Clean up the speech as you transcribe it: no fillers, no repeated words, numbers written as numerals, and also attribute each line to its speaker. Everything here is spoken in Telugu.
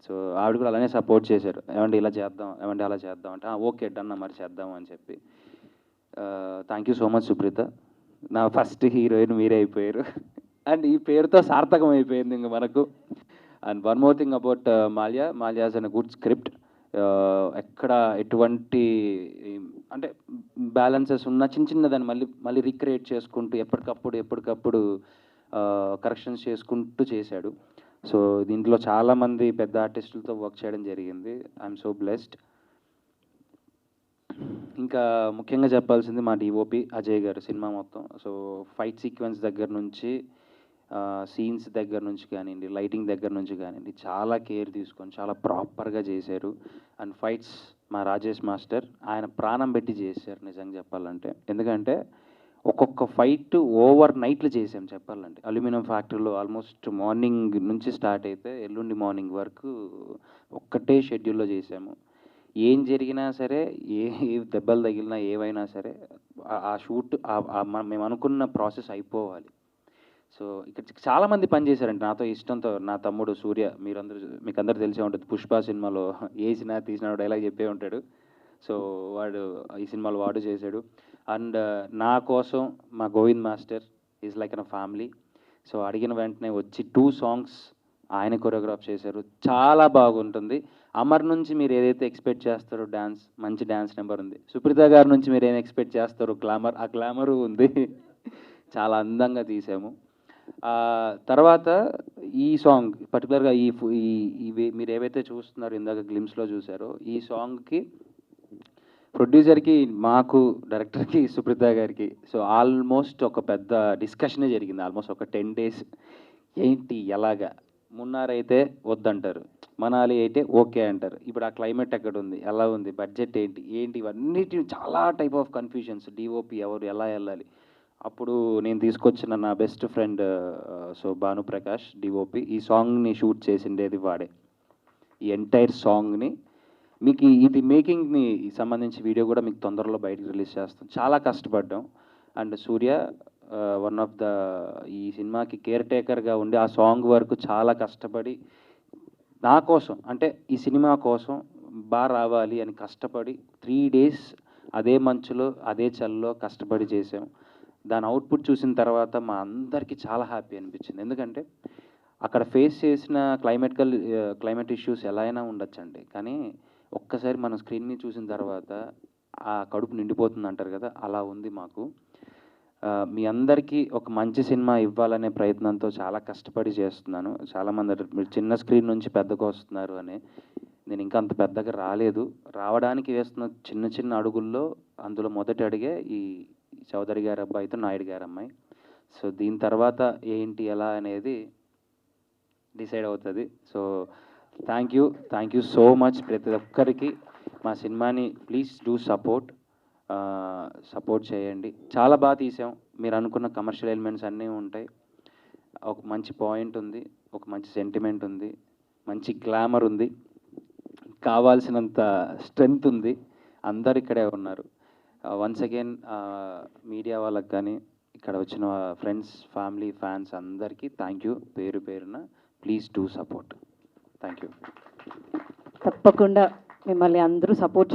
Speaker 1: సో ఆవిడ కూడా అలానే సపోర్ట్ చేశారు, ఏమంటే ఇలా చేద్దాం, ఏమంటే అలా చేద్దాం అంటే ఓకే డన్ మరి చేద్దాం అని చెప్పి. Thank you so much Supritha, నా ఫస్ట్ హీరోయిన్ మీరే అయిపోయారు. అండ్ ఈ పేరుతో సార్థకం అయిపోయింది ఇంక మనకు. And one more thing about మాల్యాస్ అన్ గుడ్ స్క్రిప్ట్. ఎక్కడ ఎటువంటి అంటే బ్యాలెన్సెస్ ఉన్న చిన్న చిన్నదాన్ని మళ్ళీ మళ్ళీ రీక్రియేట్ చేసుకుంటూ ఎప్పటికప్పుడు కరెక్షన్స్ చేసుకుంటూ చేశాడు. సో దీంట్లో చాలామంది పెద్ద ఆర్టిస్టులతో వర్క్ చేయడం జరిగింది. I'm so blessed. ఇంకా ముఖ్యంగా చెప్పాల్సింది మా డిఓపి అజయ్ గారు సినిమా మొత్తం. సో ఫైట్ సీక్వెన్స్ దగ్గర నుంచి సీన్స్ దగ్గర నుంచి కానివ్వండి, లైటింగ్ దగ్గర నుంచి కానివ్వండి, చాలా కేర్ తీసుకొని చాలా ప్రాపర్గా చేశారు. అండ్ ఫైట్స్ మా రాజేష్ మాస్టర్ ఆయన ప్రాణం పెట్టి చేశారు నిజంగా చెప్పాలంటే. ఎందుకంటే ఒక్కొక్క ఫైట్ ఓవర్ నైట్లు చేసాం చెప్పాలంటే. అల్యూమినియం ఫ్యాక్టరీలో ఆల్మోస్ట్ మార్నింగ్ నుంచి స్టార్ట్ అయితే ఎల్లుండి మార్నింగ్ వరకు ఒక్కటే షెడ్యూల్లో చేసాము. ఏం జరిగినా సరే, ఏ దెబ్బలు తగిలినా ఏవైనా సరే ఆ షూట్ మేము అనుకున్న ప్రాసెస్ అయిపోవాలి. సో ఇక్కడ చాలామంది పనిచేశారండి నాతో ఇష్టంతో. నా తమ్ముడు సూర్య, మీకు అందరూ తెలిసే ఉంటుంది, పుష్ప సినిమాలో వేసినా తీసిన డైలాగ్ చెప్పే ఉంటాడు. సో వాడు ఈ సినిమాలో వాడు చేశాడు. అండ్ నా కోసం మా Govind master is like an family. So అడిగిన వెంటనే వచ్చి 2 సాంగ్స్ ఆయన కొరియోగ్రాఫ్ చేశారు, చాలా బాగుంటుంది. అమర్ నుంచి మీరు ఏదైతే ఎక్స్పెక్ట్ చేస్తారో డ్యాన్స్, మంచి డ్యాన్స్ నెంబర్ ఉంది. సుప్రీత గారి నుంచి మీరు ఏం ఎక్స్పెక్ట్ చేస్తారో గ్లామర్, ఆ గ్లామరు ఉంది. చాలా అందంగా తీసాము. తర్వాత ఈ సాంగ్ పర్టికులర్గా ఇవి మీరు ఏవైతే చూస్తున్నారో, ఇందాక గ్లిమ్స్లో చూసారో, ఈ సాంగ్కి ప్రొడ్యూసర్కి, మాకు, డైరెక్టర్కి, సుప్రీత గారికి సో ఆల్మోస్ట్ ఒక పెద్ద డిస్కషనే జరిగింది. ఆల్మోస్ట్ ఒక 10 days. ఏంటి ఎలాగా, మున్నార్ అయితే వద్దంటారు, మనాలి అయితే ఓకే అంటారు, ఇప్పుడు ఆ క్లైమేట్ ఎక్కడ ఉంది, ఎలా ఉంది, బడ్జెట్ ఏంటి ఇవన్నిటి చాలా టైప్ ఆఫ్ కన్ఫ్యూజన్స్, డిఓపి ఎవరు ఎలా వెళ్ళాలి. అప్పుడు నేను తీసుకొచ్చిన నా best friend so Bhanuprakash DOP, ఈ సాంగ్ని షూట్ చేసిండేది వాడే. ఈ ఎంటైర్ సాంగ్ని మీకు ఇది మేకింగ్ని సంబంధించి వీడియో కూడా మీకు తొందరలో బయటకు రిలీజ్ చేస్తాం. చాలా కష్టపడ్డాం. And Surya one of the ఈ సినిమాకి కేర్ టేకర్గా ఉండి ఆ సాంగ్ వరకు చాలా కష్టపడి నా కోసం, అంటే ఈ సినిమా కోసం బాగా రావాలి అని కష్టపడి 3 days అదే మంచులో అదే చలిలో కష్టపడి చేసాం. దాని అవుట్పుట్ చూసిన తర్వాత మా అందరికీ చాలా హ్యాపీ అనిపించింది. ఎందుకంటే అక్కడ ఫేస్ చేసిన క్లైమేట్ ఇష్యూస్ ఎలా అయినా ఉండొచ్చండి, కానీ ఒక్కసారి మన స్క్రీన్ని చూసిన తర్వాత ఆ కడుపు నిండిపోతుంది అంటారు కదా, అలా ఉంది మాకు. మీ అందరికీ ఒక మంచి సినిమా ఇవ్వాలనే ప్రయత్నంతో చాలా కష్టపడి చేస్తున్నాను. చాలామంది మీరు చిన్న స్క్రీన్ నుంచి పెద్దకు వస్తున్నారు అని. నేను ఇంకా అంత పెద్దగా రాలేదు. రావడానికి వేస్తున్న చిన్న చిన్న అడుగుల్లో అందులో మొదటి అడిగే ఈ చౌదరి గారి అబ్బాయితో నాయుడు గారి అమ్మాయి. సో దీని తర్వాత ఏంటి ఎలా అనేది డిసైడ్ అవుతుంది. So thank you so much ప్రతి ఒక్కరికి. మా సినిమాని ప్లీజ్ డూ సపోర్ట్ చేయండి. చాలా బాగా తీసాం. మీరు అనుకున్న కమర్షియల్ ఎలిమెంట్స్ అన్నీ ఉంటాయి. ఒక మంచి పాయింట్ ఉంది, ఒక మంచి సెంటిమెంట్ ఉంది, మంచి గ్లామర్ ఉంది, కావాల్సినంత స్ట్రెంగ్త్ ఉంది. అందరు ఇక్కడే ఉన్నారు. వన్స్ అగైన్ మీడియా వాళ్ళకి కానీ, ఇక్కడ వచ్చిన ఫ్రెండ్స్, ఫ్యామిలీ, ఫ్యాన్స్ అందరికీ థ్యాంక్ యూ పేరు పేరున. Please do support. Thank you.
Speaker 2: తప్పకుండా మిమ్మల్ని అందరూ సపోర్ట్